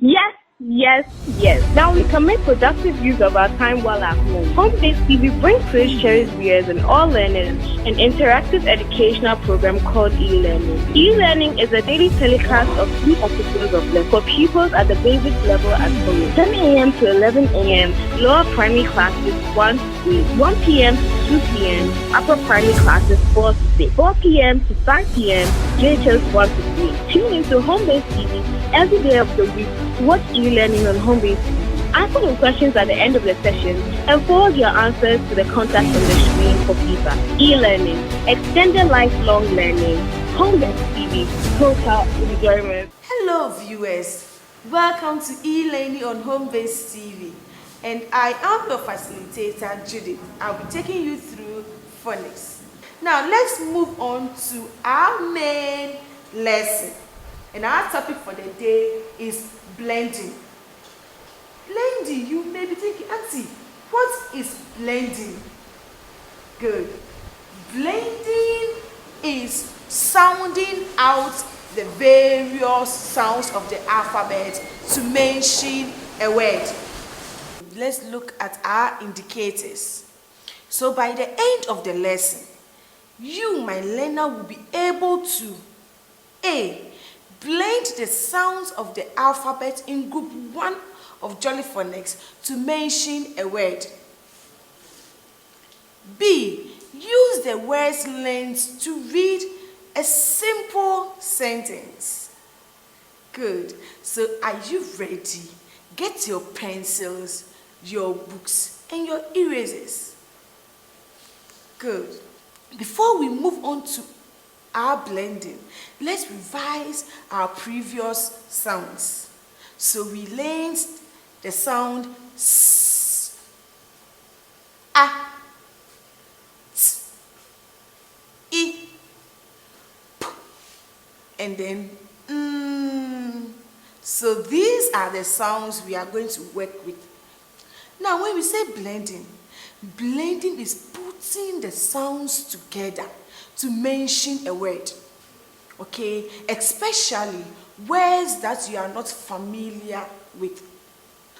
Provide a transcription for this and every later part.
Yes, yes, yes. Now we can make productive use of our time while at home. Home-based TV brings to its cherished viewers and all learners an interactive educational program called e-learning. E-learning is a daily telecast of 3 episodes of lessons for pupils at the basic level at home. 10 a.m. to 11 a.m. lower primary classes 1 to 3, 1 p.m. to 2 p.m. upper primary classes 4 to 6, 4 p.m. to 5 p.m. JHS 1 to 3. Tune into Home-based TV every day of the week to watch e-learning on Home-based TV. Answer the questions at the end of the session and forward your answers to the contact on the screen for feedback. E-learning, extended lifelong learning, Home-based TV, total enjoyment. Hello viewers, welcome to e-learning on Home-based TV, and I am your facilitator Judith. I'll be taking you through phonics. Now let's move on to our main lesson, and our topic for the day is blending. Blending, you may be thinking, Auntie, what is blending? Good. Blending is sounding out the various sounds of the alphabet to mention a word. Let's look at our indicators. So by the end of the lesson, you, my learner, will be able to A. Blend the sounds of the alphabet in group 1 of Jolly Phonics to mention a word. B. Use the words learned to read a simple sentence. Good. So are you ready? Get your pencils, your books, and your erasers. Good. Before we move on to our blending, let's revise our previous sounds. So we learned the sound S, A, T, I, P, and then So these are the sounds we are going to work with. Now when we say blending, blending is putting the sounds together to mention a word. Okay, especially words that you are not familiar with.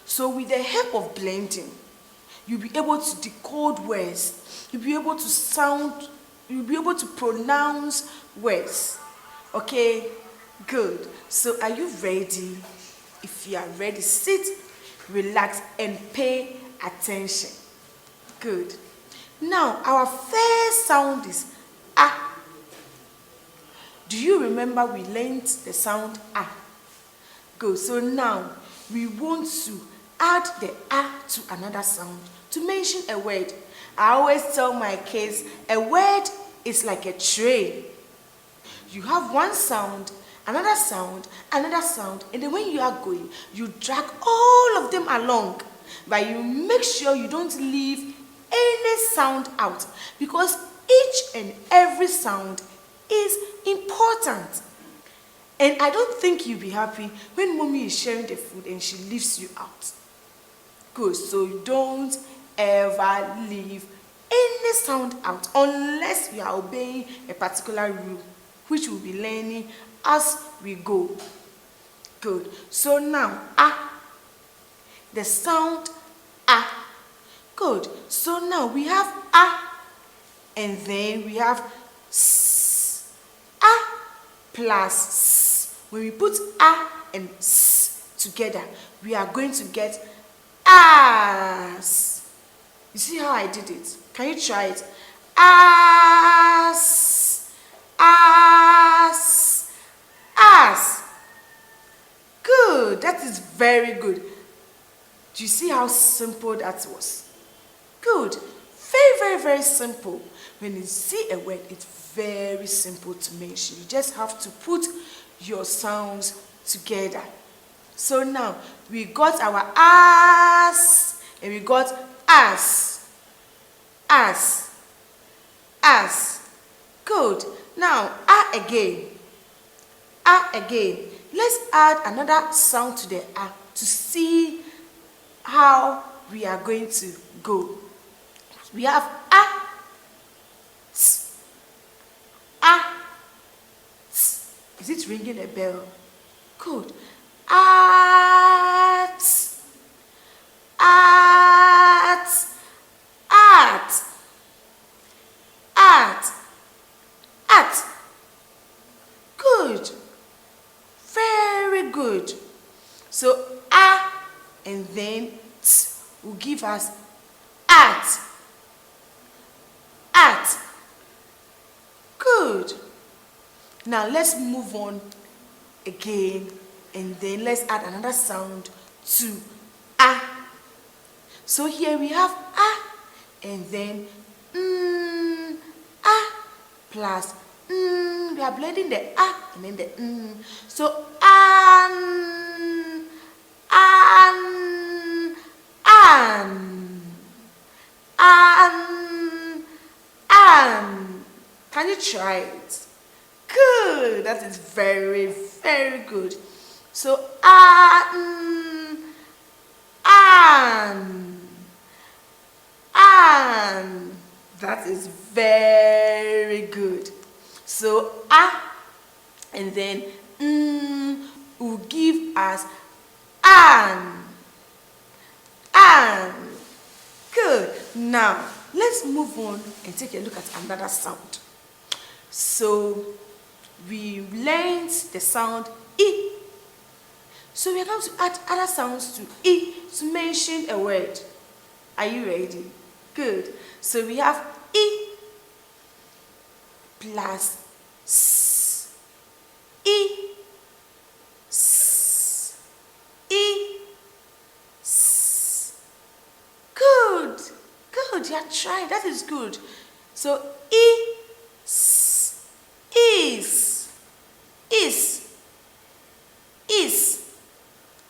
So with the help of blending, you'll be able to decode words, you'll be able to pronounce words. Okay, good. So are you ready? If you are ready, sit, relax, and pay attention. Good. Now our first sound is A. Do you remember we learned the sound A? Good. So now we want to add the A to another sound to mention a word. I always tell my kids, a word is like a train. You have one sound, another sound, and then when you are going, you drag all of them along, but you make sure you don't leave any sound out, because each and every sound is important. And I don't think you'll be happy when mommy is sharing the food and she leaves you out. Good. So you don't ever leave any sound out unless you are obeying a particular rule, which we'll be learning as we go. Good. So now A, the sound A. Good. So now we have A, and then we have S. A plus S. When we put A and S together, we are going to get as. You see how I did it? Can you try it? As, as, as. Good. That is very good. Do you see how simple that was? Good. Very, very, very simple. When you see a word, it's very simple to mention. You just have to put your sounds together. So now we got our as and we got as. As. As. Good. Now A again. A again. Let's add another sound to the A to see how we are going to go. We have A, S, A, S. Is it ringing a bell? Good. A, So ah and then t will give us at. At. Good. Now let's move on again and then let's add another sound to ah. So here we have ah and then ah plus we are blending the ah and then the so an. Can you try it? Good. That is very, very good. So that is very good. So and then will give us an. Good. Now let's move on and take a look at another sound. So we learned the sound E. So we are going to add other sounds to E to mention a word. Are you ready? Good. So we have E plus S. E. S. E. S. Good. Good. You are trying. That is good. So E. S. Is.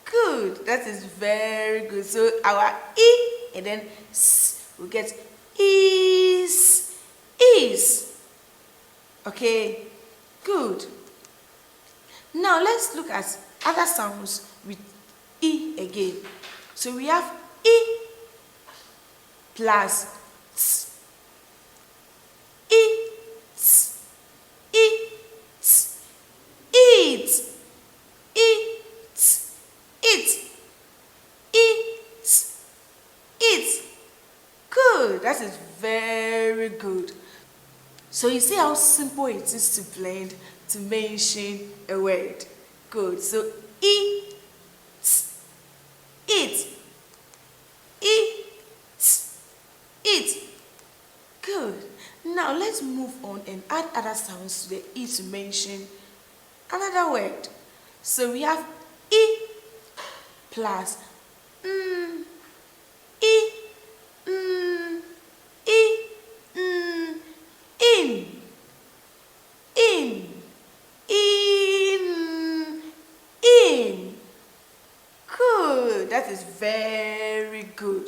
Good. That is very good. So our E and then S we get is. Okay. Good. Now let's look at other sounds with E again. So we have E plus T. Eat. Eat. Eat. Eat. Eat. Eat. Eat. Good. That is very good. So you see how simple it is to blend to mention a word. Good. So eat. Eat. Eat. Eat. Good. Now let's move on and add other sounds to the E to mention another word. So we have E plus in. Good. That is very good.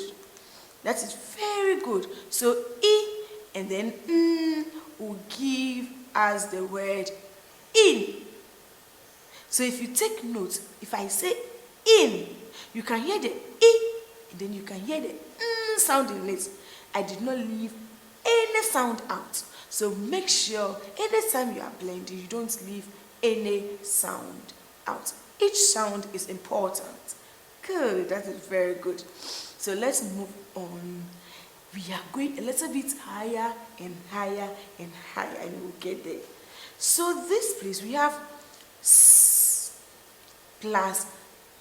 That is very good. So E and then will give us the word in. So if you take note, if I say in, you can hear the E and then you can hear the sound in it. I did not leave any sound out. So make sure anytime you are blending, you don't leave any sound out. Each sound is important. Good, that is very good. So let's move on. We are going a little bit higher and higher and higher and we'll get there. So this place we have S plus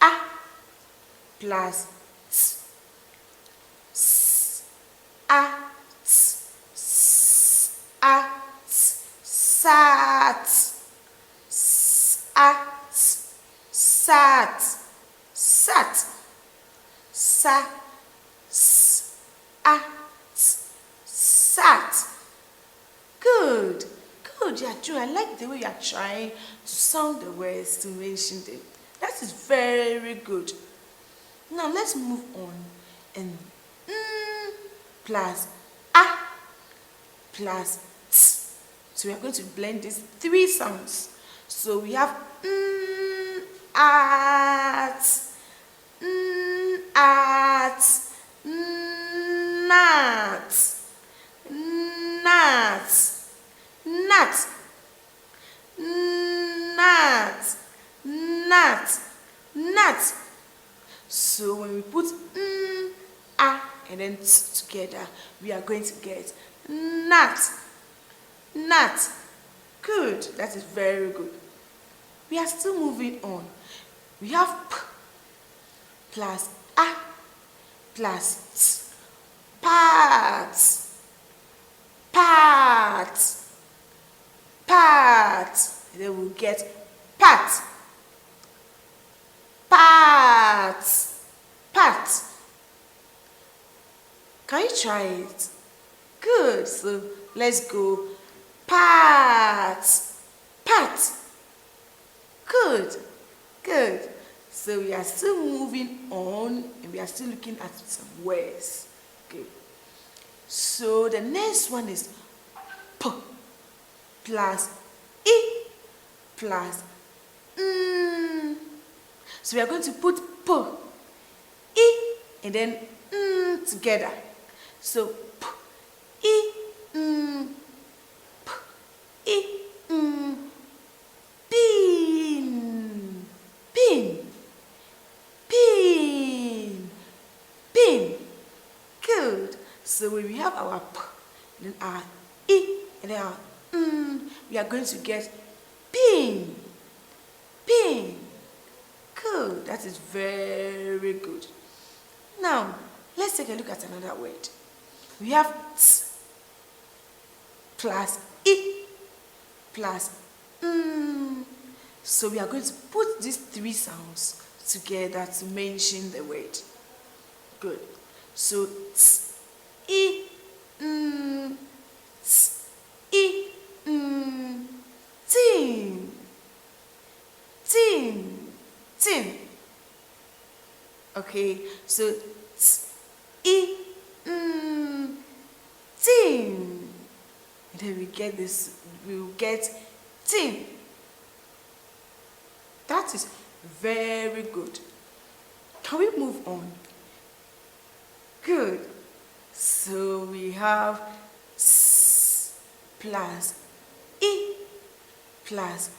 A plus T. S, A, T, S, A, T, sat. S, A, T, sat. Sat. Sa, S, A, T, sat. Good. Good, you are doing. I like the way you are trying to sound the words to mention them. That is very good. Now let's move on and plus A plus T. So we are going to blend these three sounds. So we have at, nat, nat, nat, nat, nat, nat. So when we put a and then t together, we are going to get nat, nat. Good. That is very good. We are still moving on. We have p plus a plus t. Pat, pat, pat. And then we'll get pat, pat, pat. Can you try it? Good. So let's go. Pat, pat. Good, good. So we are still moving on and we are still looking at some words. Good. So the next one is p plus e plus n. So we are going to put p, e, and then n together. So p, e, n, p, e, n. Pin, pin, pin, pin. Good. So when we have our p, then our e, and then our we are going to get pin, pin. Good. That is very good. Now, let's take a look at another word. We have t plus e plus so we are going to put these three sounds together to mention the word. Good. So t, e, t, e, tin, tin, tin. Okay, so t, e, tin. And then we get this, we will get tin. That is very good. Can we move on? Good. So we have s plus e plus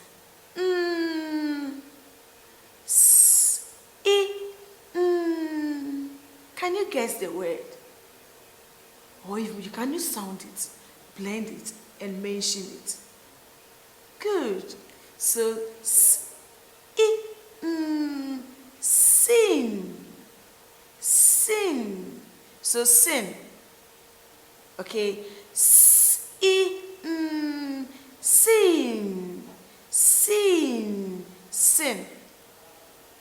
s, e, Can you guess the word? Or even can you sound it, blend it, and mention it? Good. So sin, sin. So sin. Okay. Sin, sin, sin.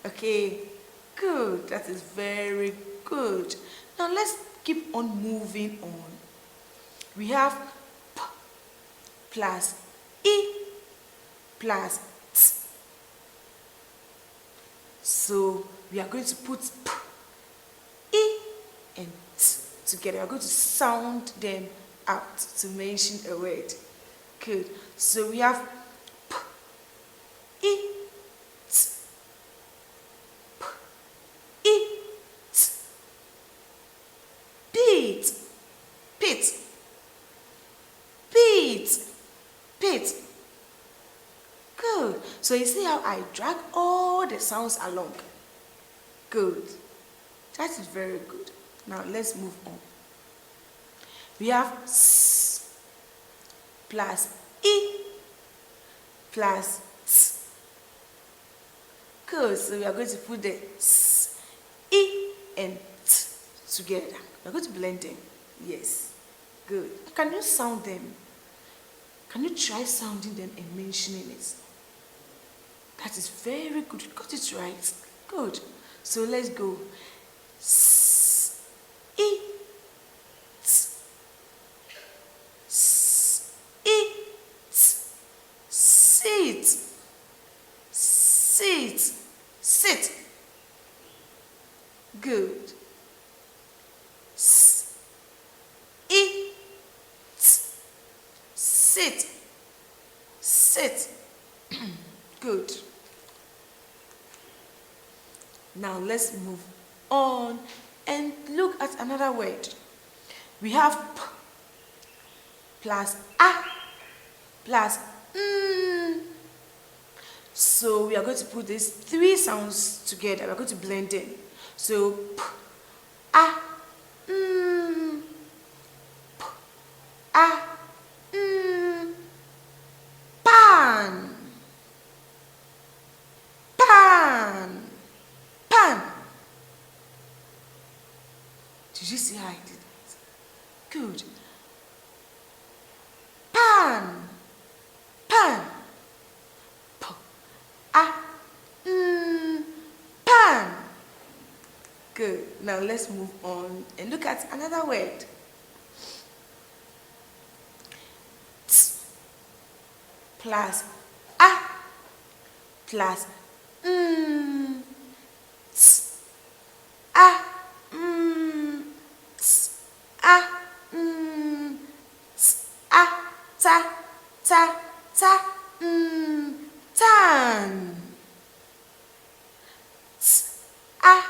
Okay. Good. That is very good. Now let's keep on moving on. We have p plus e plus t. So we are going to put p, e, and t together. We are going to sound them out to mention a word. Good. So we have p, e, t, p, e, t. Pit, pit, pit, pit. Good. So you see how I drag all the sounds along. Good. That is very good. Now let's move on. We have s plus e plus t. Good. So we are going to put the s, e, and t together. We are going to blend them. Yes. Good. Can you sound them? Can you try sounding them and mentioning it? That is very good. You got it right. Good. So let's go. S, e, t, s, e, t, sit, sit, sit. Good. S, e, t, sit, sit. Good. Now let's move on and look at another word. We have p plus a plus n. So we are going to put these three sounds together. We are going to blend them. So p, a, n, p, a, n, pan. Pan, pan. Did you see how I did it? Good. Pan. Pan. P. A. Pan. Good. Now let's move on and look at another word. T plus A plus T. A. T. A. T. A. Ta. Ta. Ta. Tan. T. A.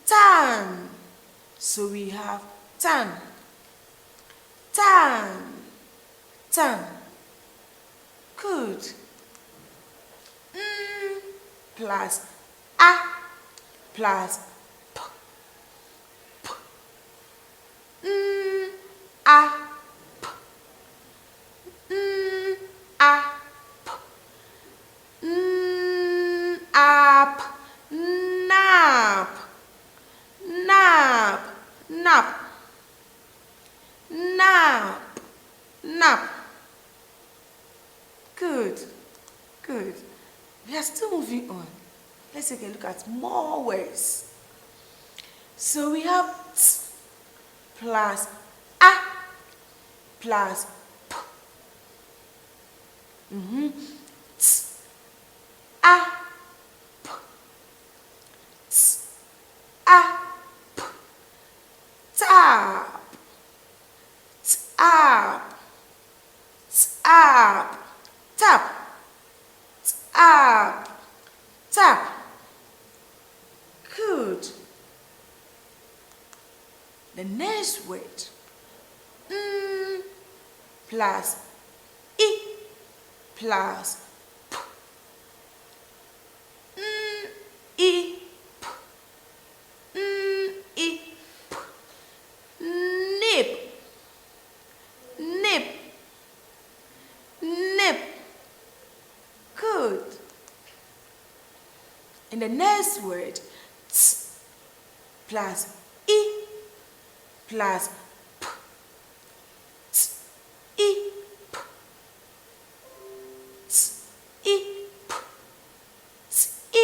Tan. So we have tan. Tan. Tan. Good. Plus A plus P. P. A. P. A. P. Up. Nap. Nap. Nap. Nap. Nap. Good. Good. We are still moving on. Let's take a look at more words. So we have T plus A plus P. T. A. P. T. A. P. Tap. Tap. Tap. Tap. Tap. Tap. Good. The next word. Plus I plus P. I. P. I. P. Nip. Nip. Nip. Good. And the next word, T plus I plus P. T. I. P. T. I.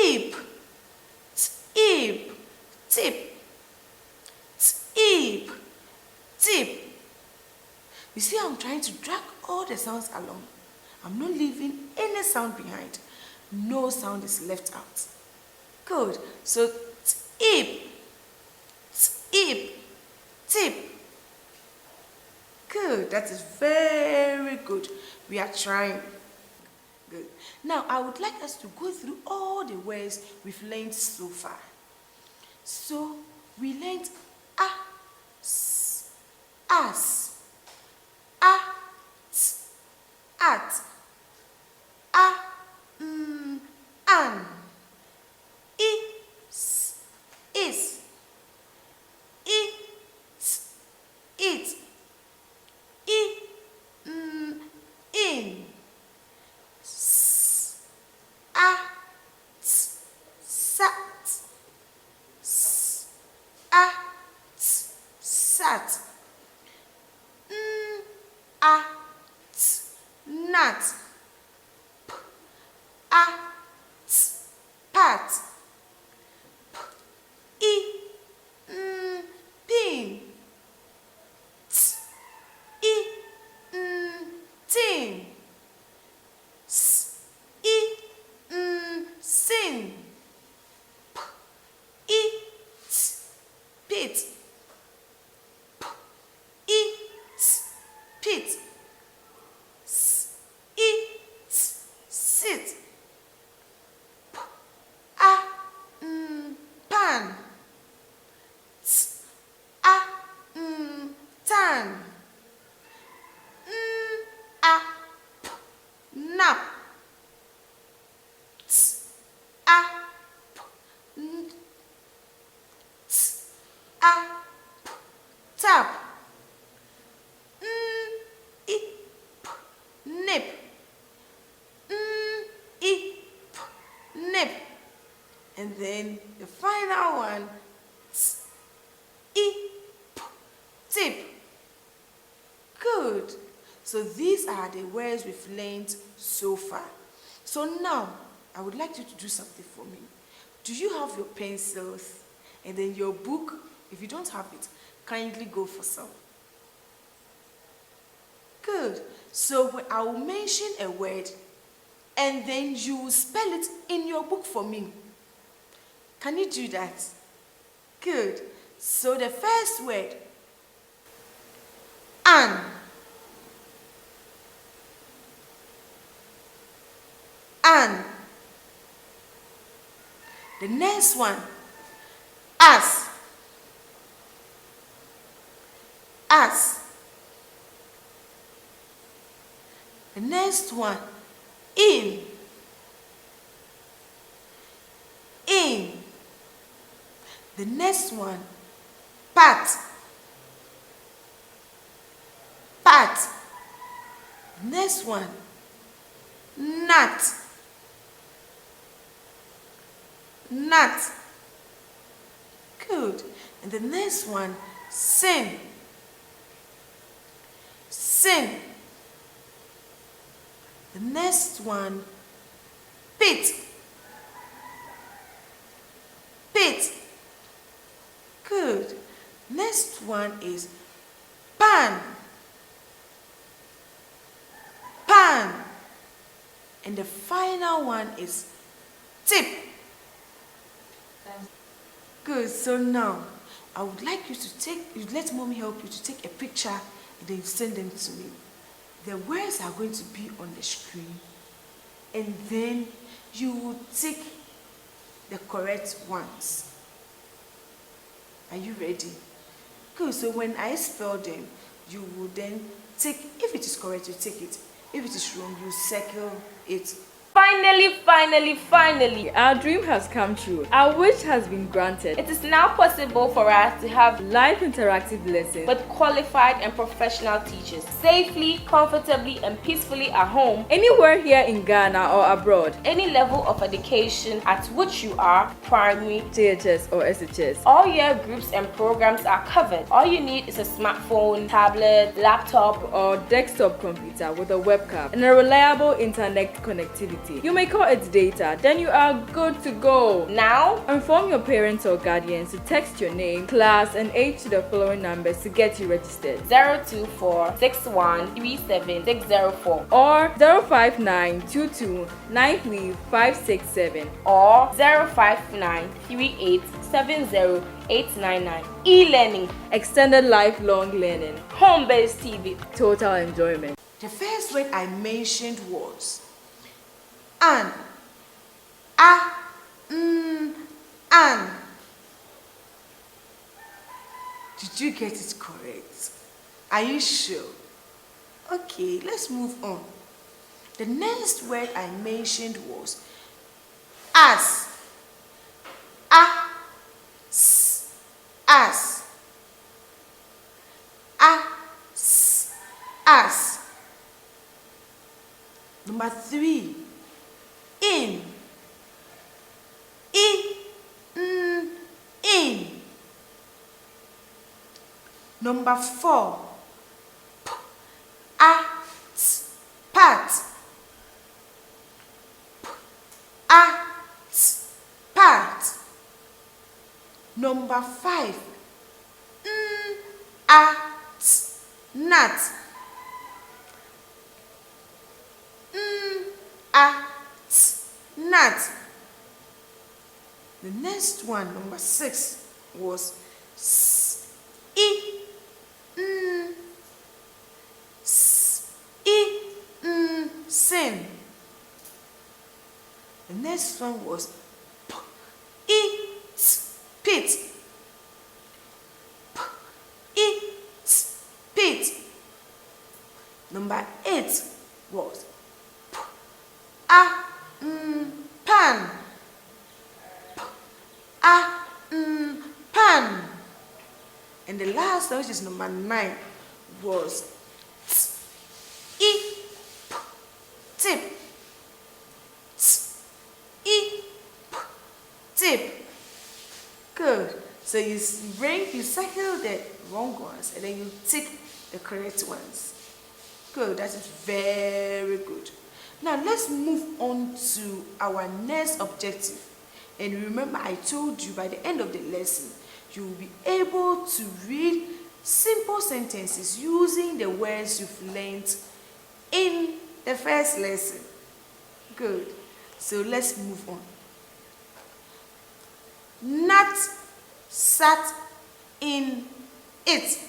P. Tip. Tip. Tip. Tip. Tip. You see, I'm trying to drag all the sounds along. I'm not leaving any sound behind. No sound is left out. Good. So tip. Tip. Tip. Good. That is very good. We are trying. Good. Now, I would like us to go through all the words we've learned so far. So, we learned as, at, an, is, it, in, sat, sat, nat, pat, pin, tin, sin, pit, pit, sit, pan, tan, nap, tap, nip, nip, and then the final one, tip. Good. So these are the words we've learned so far. So now, I would like you to do something for me. Do you have your pencils and then your book? If you don't have it, kindly go for some. Good. So I will mention a word and then you will spell it in your book for me. Can you do that? Good. So the first word, an. An. The next one, as. As. The next one, in. In. The next one, pat. Pat. Next one, nut. Nut. Good. And the next one, sin. Sin. The next one, pit. Pit. Good. Next one is pan. Pan. And the final one is tip. Good. So now, I would like you to let mommy help you to take a picture and then send them to me. The words are going to be on the screen and then you will tick the correct ones. Are you ready? Good. So when I spell them, you will then tick. If it is correct, you tick it. If it is wrong, you circle it. Finally, our dream has come true. Our wish has been granted. It is now possible for us to have Live interactive lessons with qualified and professional teachers safely, comfortably, and peacefully at home, anywhere here in Ghana or abroad, any level of education at which you are, primary, JHS or SHS. all year groups and programs are covered. All you need is a smartphone, tablet, laptop, or desktop computer with a webcam and a reliable internet connectivity. You may call it data, then you are good to go. Now, Inform your parents or guardians to text your name, class, and age to the following numbers to get you registered: 024 61 37 604 or 05922 93567. or 059 38 70 899. E-learning, Extended lifelong learning, home-based TV. total enjoyment. The first word I mentioned was an. An. Did you get it correct? Are you sure? Okay, let's move on. The next word I mentioned was as. As. As. Number 3, in. In. Number 4, pat. Pat. Number 5, nut. Nut. The next one, number 6, was sin. The next one was pit. Pit. Number 8 was pan. Pan. And the last one, which is number 9, was tip. Tip. Good. So you circle the wrong ones and then you tick the correct ones. Good, that is very good. Now let's move on to our next objective. And remember, I told you by the end of the lesson, you will be able to read simple sentences using the words you've learned in the first lesson. Good. So let's move on. Nat sat in it.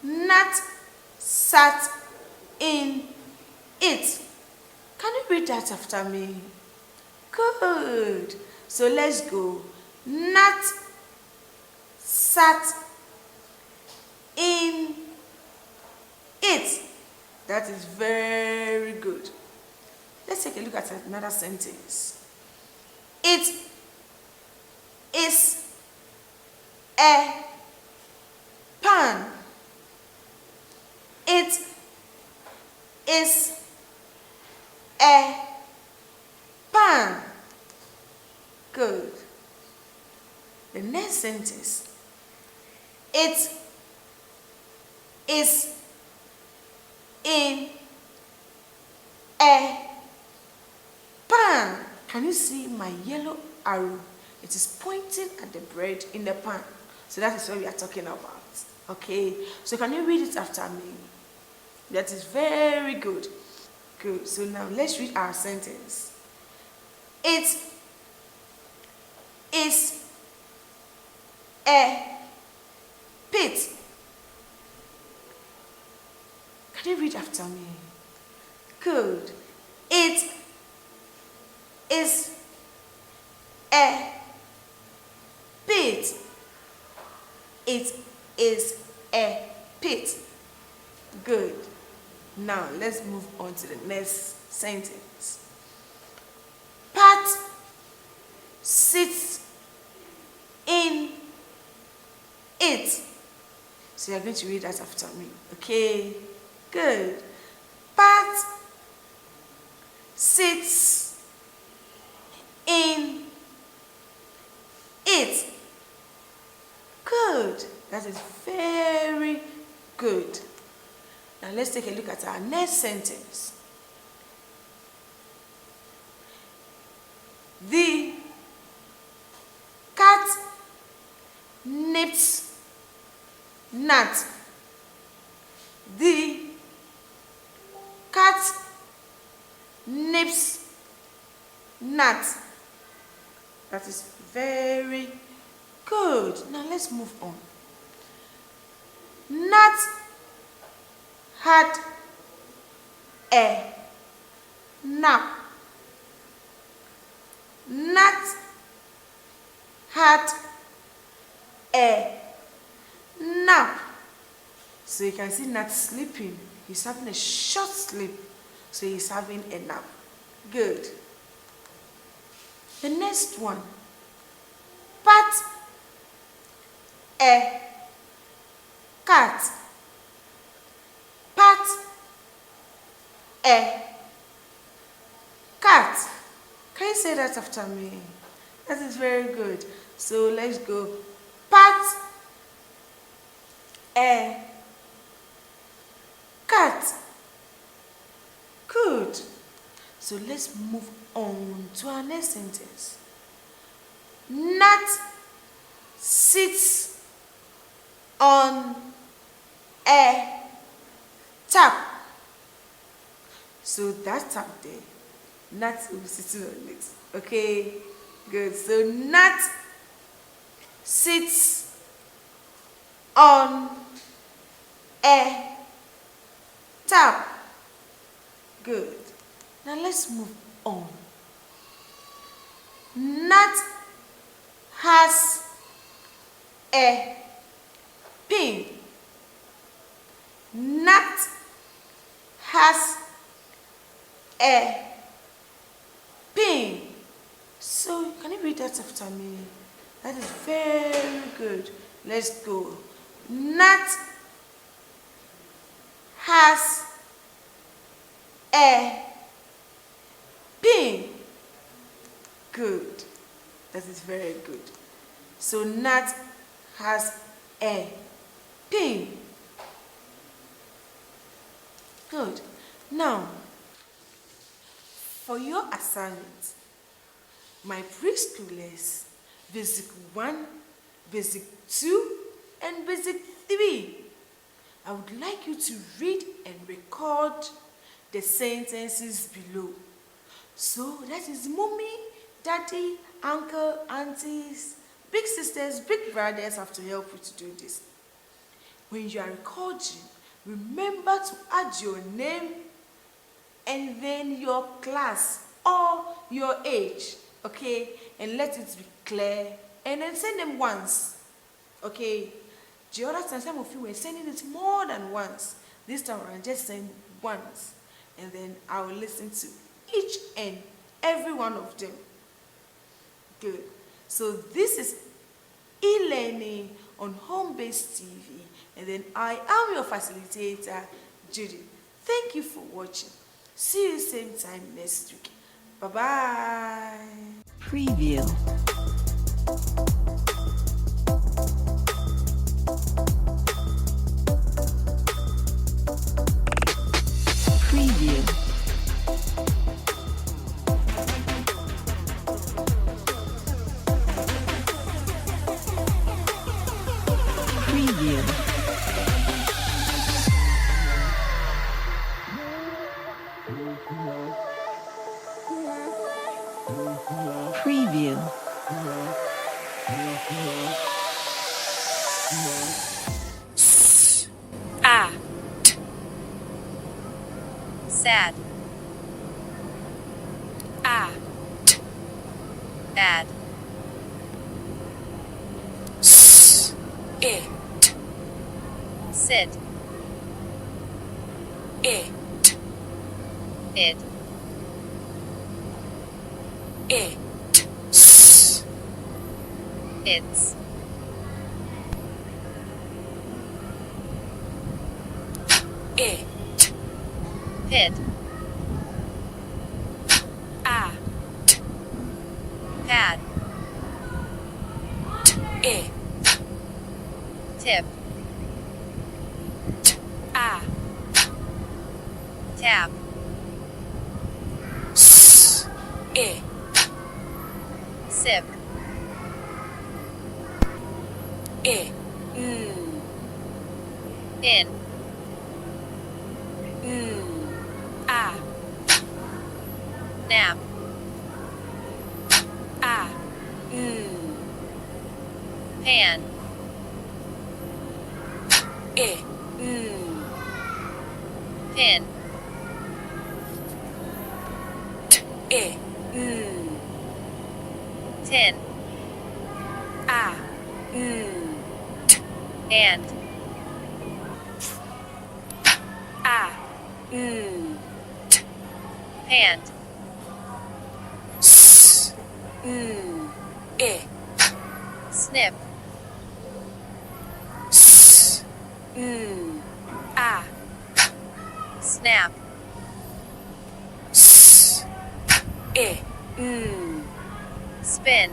Nat sat in it. Can you read that after me? Good. So let's go. Nat sat in it. That is very good. Let's take a look at another sentence. It is a pan. It is a pan. Good. The next sentence. It is in a pan. Can you see my yellow arrow? It is pointing at the bread in the pan. So that is what we are talking about. Okay. So can you read it after me? That is very good. Good. So now let's read our sentence. It is a pit. Can you read after me? Good. It is a pit. It is a pit. Good. Now let's move on to the next sentence. Pat sits in it. So you're going to read that after me. Okay. Good. Pat sits in it. Good. That is very good. Now let's take a look at our next sentence. The cat nips nut. The cat nips nut. That is very good. Now let's move on. Nut had a nap. Nut had a nap. So you can see Nat sleeping. He's having a short sleep. So he's having a nap. Good. The next one. Pat a cat. Pat a cat. Can you say that after me? That is very good. So let's go. Pat a cat. Good. So let's move on to our next sentence. Nat sits on a tap. So that tap there, Nat will be sitting on it. Okay, good. So Nat sits on a tap. Good. Now let's move on. Nat has a pin. Nat has a pin. So can you read that after me? That is very good. Let's go. Nat has a pin. Good. That is very good. So nut has a pin. Good. Now, for your assignment, my preschoolers, basic 1, basic 2, and basic 3, I would like you to read and record the sentences below. So that is mommy, daddy, uncle, aunties, big sisters, big brothers have to help you to do this. When you are recording, remember to add your name and then your class or your age, okay? And let it be clear. And then send them once, okay? The other time, some of you were sending it more than once. This time around, just send once. And then I will listen to each and every one of them. Good. So this is e-learning on Home-Based TV. And then I am your facilitator, Judy. Thank you for watching. See you same time next week. Bye-bye. Preview. Preview. Preview. Preview. Sad. Bad. Sit. It. It's. Pit. Pad. Tip. Tap. Sip. In. Nap. Pan. Pin. Tin. And. Pant. Snip. Snap. Spin.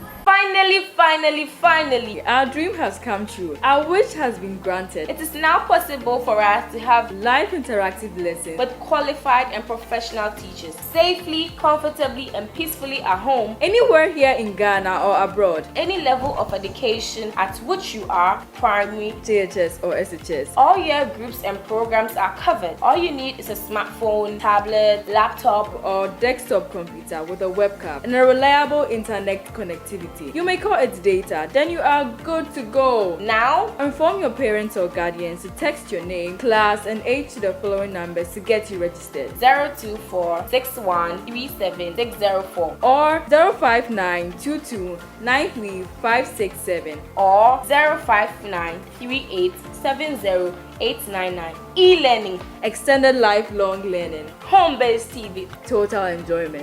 Finally, our dream has come true. Our wish has been granted. It is now possible for us to have Live interactive lessons with qualified and professional teachers safely, comfortably, and peacefully at home, anywhere here in Ghana or abroad, any level of education at which you are, primary, JHS or SHS. all year groups and programs are covered. All you need is a smartphone, tablet, laptop, or desktop computer with a webcam and a reliable internet connectivity. You may call it data, then you are good to go. Now, Inform your parents or guardians to text your name, class, and age to the following numbers to get you registered: 024 61 37 604 or 05922 93567. or 059 38 70 899. E-learning, Extended lifelong learning, home-based TV. total enjoyment.